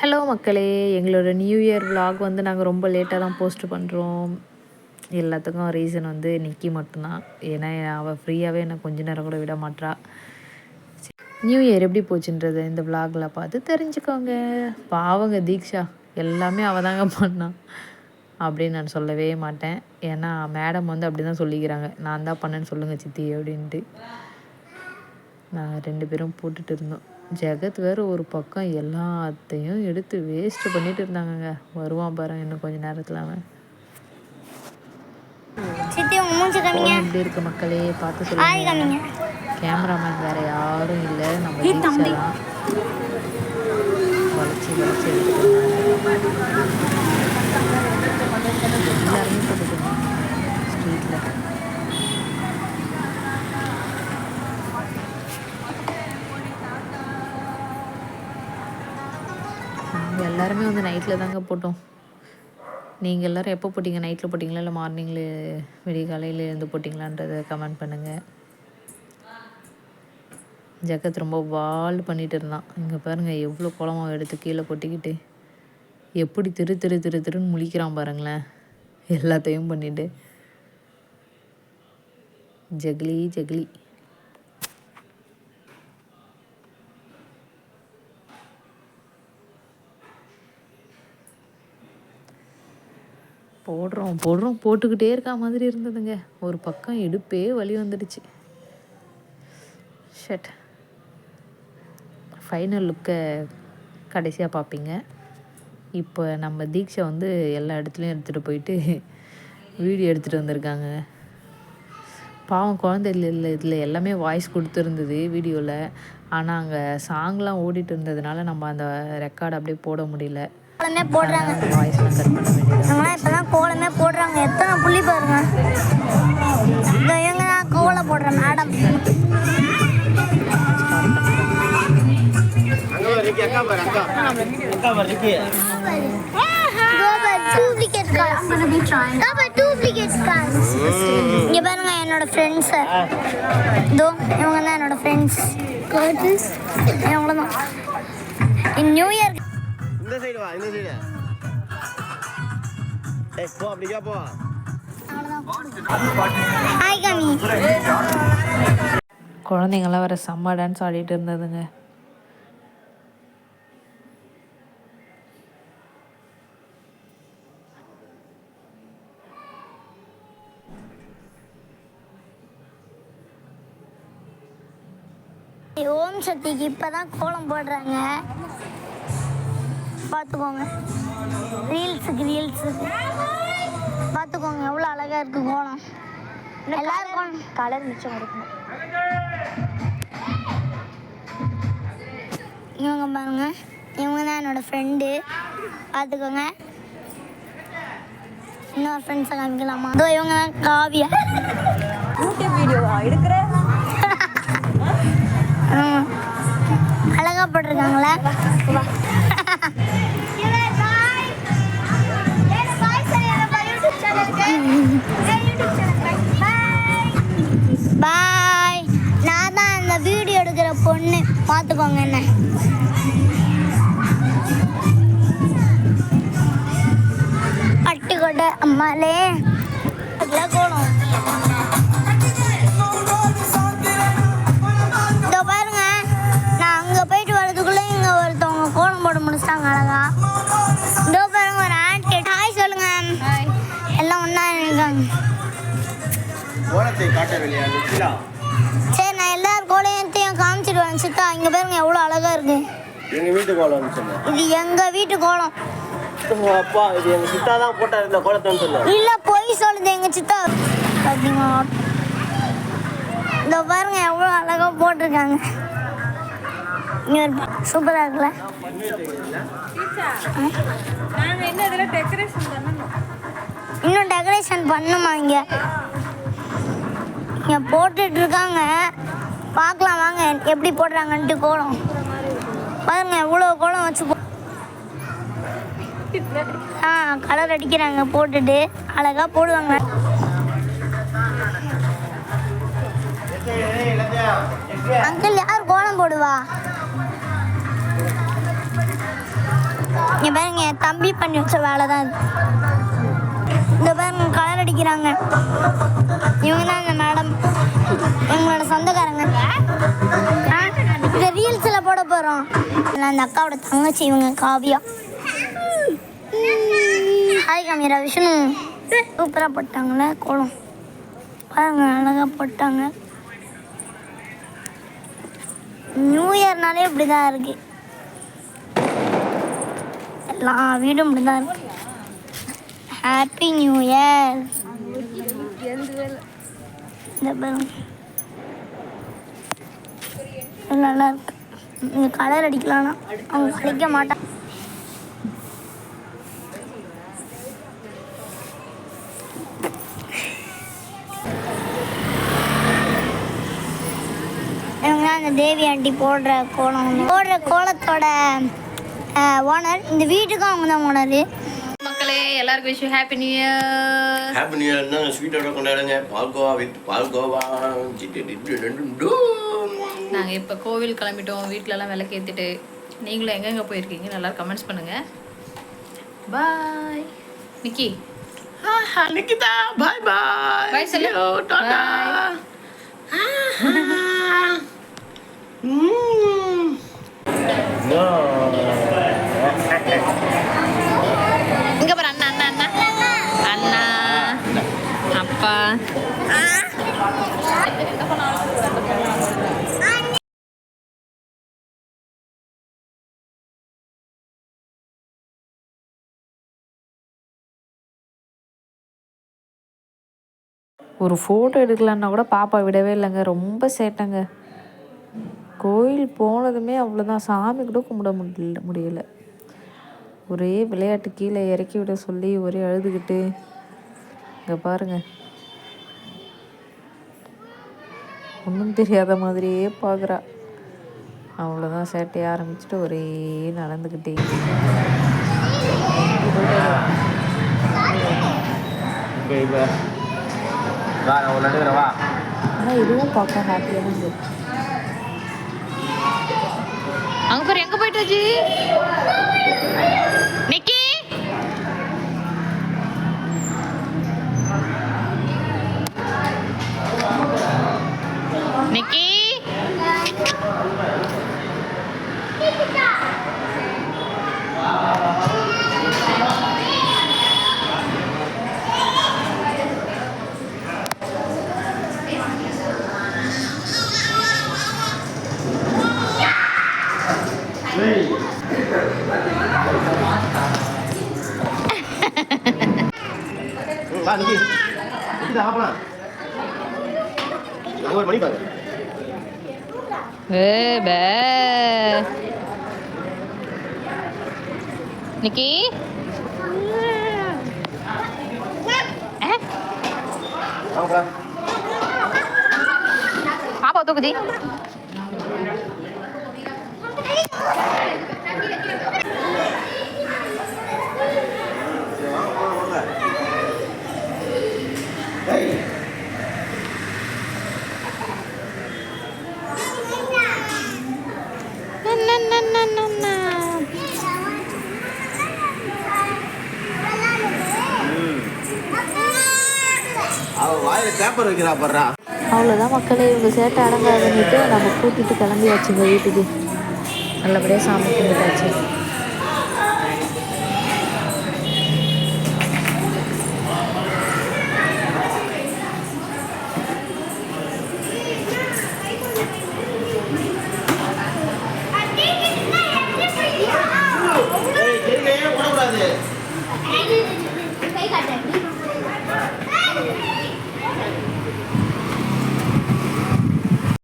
Hello மக்களே, எங்களோட new year vlog வந்து நாங்கள் ரொம்ப லேட்டாக தான் போஸ்ட் பண்ணுறோம். எல்லாத்துக்கும் ரீசன் வந்து நிக்கி மட்டும்தான். ஏன்னா அவள் ஃப்ரீயாகவே என்னை கொஞ்ச நேரம் கூட விட மாட்றா. நியூ இயர் எப்படி போச்சுன்றது இந்த vlogல பார்த்து தெரிஞ்சுக்கோங்க. பாவங்க தீக்ஷா, எல்லாமே அவள் தாங்க பண்ணான் அப்படின்னு நான் சொல்லவே மாட்டேன். ஏன்னா மேடம் வந்து அப்படி தான் சொல்லிக்கிறாங்க, நான் தான் பண்ணேன்னு சொல்லுங்கள் சித்தி அப்படின்ட்டு. நாங்கள் 2 பேரும் போட்டுட்டு இருந்தோம். ஜெகத் வேறு ஒரு பக்கம் எல்லாத்தையும் எடுத்து வேஸ்ட் பண்ணிட்டு இருந்தாங்கங்க. வருவான் பாருங்க இன்னும் கொஞ்சம் நேரத்தில் அவன். எப்படி இருக்கு மக்களே, பார்த்து சொல்லுங்க. கேமராமேன் வேற யாரும் இல்லை, நம்ம தீக்ஷா தான் வளைச்சி எடுத்துருந்தாங்க. எல்லாருமே போட்டுட்டு ஸ்ட்ரீட்டில். எல்லாருமே வந்து நைட்டில் தாங்க போட்டோம். நீங்கள் எல்லோரும் எப்போ போட்டிங்க? நைட்டில் போட்டிங்களா இல்லை மார்னிங்கில் விடிய காலையில் எழுந்து போட்டிங்களான்றதை கமெண்ட் பண்ணுங்கள். ஜெகத் ரொம்ப வால் பண்ணிகிட்டு இருந்தான். இங்கே பாருங்கள் எவ்வளோ குளமாக எடுத்து கீழே கொட்டிக்கிட்டு எப்படி திருன்னு முழிக்கிறான் பாருங்களேன். எல்லாத்தையும் பண்ணிவிட்டு ஜெகலி போடுறோம் போட்டுக்கிட்டே இருக்கா மாதிரி இருந்ததுங்க. ஒரு பக்கம் இடுப்பே வலி வந்துடுச்சு. ஷட். ஃபைனல் லுக்கை கடைசியாக பார்ப்பீங்க. இப்போ நம்ம தீக்ஷா வந்து எல்லா இடத்துலையும் எடுத்துகிட்டு போயிட்டு வீடியோ எடுத்துகிட்டு வந்திருக்காங்க. பாவம் குழந்தை இல்லை, இதில் எல்லாமே வாய்ஸ் கொடுத்துருந்தது வீடியோவில். ஆனால் அங்கே சாங்லாம் ஓடிட்டு இருந்ததுனால நம்ம அந்த ரெக்கார்டு அப்படியே போட முடியல. போடுறாங்க இப்பதான் கோலமே போடுறாங்க. எத்தனை புள்ளி பாருங்க. எங்க கோலம் போடுற மேடம் இங்க பாருங்க என்னோட ஃப்ரெண்ட்ஸ். இதோ இவங்க தான் என்னோட ஃப்ரெண்ட்ஸ். இவங்க தான் நியூ இயர். இந்த சைடு வா, இந்த சைடு. ஏய் போ, அப்படியே போ. ஹாய் காமி. குழந்தைங்களாம் வேற செம்ம டான்ஸ் ஆடிட்டு இருந்ததுங்க. ஓம் சக்திக்கு இப்பதான் கோலம் போடுறாங்க, பார்த்துக்கோங்க. ரீல்ஸுக்கு பார்த்துக்கோங்க எவ்வளோ அழகாக இருக்குது கோலம். எல்லாருக்கும் கலர் மிச்சம் இருக்கும். இவங்க பாருங்க, இவங்க தான் என்னோடய ஃப்ரெண்டு, பார்த்துக்கோங்க. இன்னொரு ஃப்ரெண்ட்ஸை காமிக்கலாமா? அதோ இவங்க தான் காவியா. யூடியூப் வீடியோவா எடுக்கிற? அழகாக போட்டிருக்காங்களே. பாய். நான் தான் அந்த வீடியோ எடுக்கிற பொண்ணு, பார்த்துக்கோங்க. என்ன பட்டுக்கோட்டை அம்மாலே கோலம். இதோ பாருங்க, நான் அங்கே போயிட்டு வர்றதுக்குள்ளே இங்கே ஒருத்தவங்க கோலம் போட முடிச்சிட்டாங்க அழகா. இதோ பாருங்க ஒரு ஆண்ட் கேட்டு ஹாய் சொல்லுங்க. எல்லாம் ஒன்றா இருக்காங்க. சரி, நான் எல்லாரும் கோலத்தையும் காமிச்சிடுவேன் சித்தா. இங்கே பாருங்க எவ்வளோ அழகாக இருக்கு. எங்கள் வீட்டு கோலம் இது எங்கள் வீட்டு கோலம். அப்பா, இது எங்கள் சித்தா தான் போட்டார் இந்த கோலத்தைன்னு சொல்லு. இல்லை, பொய் சொல்லுது எங்கள் சித்தா. பார்த்தீங்களா? இந்த பாருங்க எவ்வளோ அழகாக போட்டிருக்காங்க. சூப்பராக இருக்குல்ல? இன்னும் டெக்கரேஷன் பண்ணுமா? இங்கே போட்டுட்டு இருக்காங்க, பார்க்கலாம் வாங்க எப்படி போடுறாங்கன்ட்டு. கோலம் பாருங்க எவ்வளோ கோலம் வச்சு கலர் அடிக்கிறாங்க போட்டுட்டு. அழகாக போடுவாங்க. அங்கிள் யார் கோலம் போடுவா? இங்கே பாருங்க என் தம்பி பண்ணி வச்ச வேலை தான் இது. இந்த பாருங்க கலர் அடிக்கிறாங்க. இவங்க தான் இந்த மேடம், எங்களோட சொந்தக்காரங்க. இதை ரீல்ஸில் போட போகிறோம். அந்த அக்காவோட தங்கச்சி இவங்க காவியா. Hi camera Vishnu. சூப்பராக போட்டாங்களே கோலம் பாருங்க, அழகாக போட்டாங்க. நியூ இயர்னாலே இப்படி தான் இருக்கு. எல்லா வீடும் இப்படி தான் இருக்கு. Happy new year. இந்த பாருங்க நல்லா இருக்கு. இங்கே கலர் அடிக்கலாம்னா அவங்க அடிக்க மாட்டாங்க. இவங்க தான் அந்த தேவி ஆண்டி போடுற கோலத்தோட ஓனர். இந்த வீட்டுக்கும் அவங்க தான் ஓனர். மக்களே எல்லாருக்கும் விஷயம் happy new year. Happy new இயர்னா ஸ்வீட்டோட கொண்டாடுங்க. பால்கோவா வித் பால்கோவா. நாங்கள் இப்போ கோவில் கிளம்பிட்டோம். வீட்டிலலாம் விளக்கேற்றிட்டு. நீங்களும் எங்கெங்கே போயிருக்கீங்க நல்லா கமெண்ட்ஸ் பண்ணுங்கள். பாய் நிக்கி. நிக்கிதா பாய் பாய். பாய் சொல்லு. பாய். இங்கே பாரு அண்ணா அண்ணா அண்ணா அண்ணா அப்பா. ஒரு ஃபோட்டோ எடுக்கலான்னா கூட பாப்பா விடவே இல்லைங்க. ரொம்ப சேட்டங்க. கோயில் போனதுமே அவ்வளோதான், சாமி கூட கும்பிட முடியல. ஒரே விளையாட்டு, கீழே இறக்கி விட சொல்லி ஒரே அழுதுகிட்டு. இங்கே பாருங்க, ஒன்றும் தெரியாத மாதிரியே பார்க்குறா. அவ்வளோதான், சேட்டையை ஆரம்பிச்சுட்டு ஒரே நடந்துக்கிட்டே. ஆனால் இதுவும் பார்க்க ஹாப்பியாக இருந்தது. அங்கே பாரு, எங்கே போயிட்டாச்சு நிக்கி. நிக்கி வா நிக்கி. நிக்கிதா வாப்பா. நாங்க ஒரு மணி பாரு. பே நிக்கி. வாப்பா. பாப்பா தூக்குதி. பேப்பர் வைக்கிறா படுறா. அவ்வளோதான் மக்களே, இவங்க சேட்டை அடங்காதுன்னுட்டு நம்ம கூட்டிகிட்டு கிளம்பியாச்சுங்க வீட்டுக்கு. நல்லபடியாக சாமி கும்பிட்டாச்சு.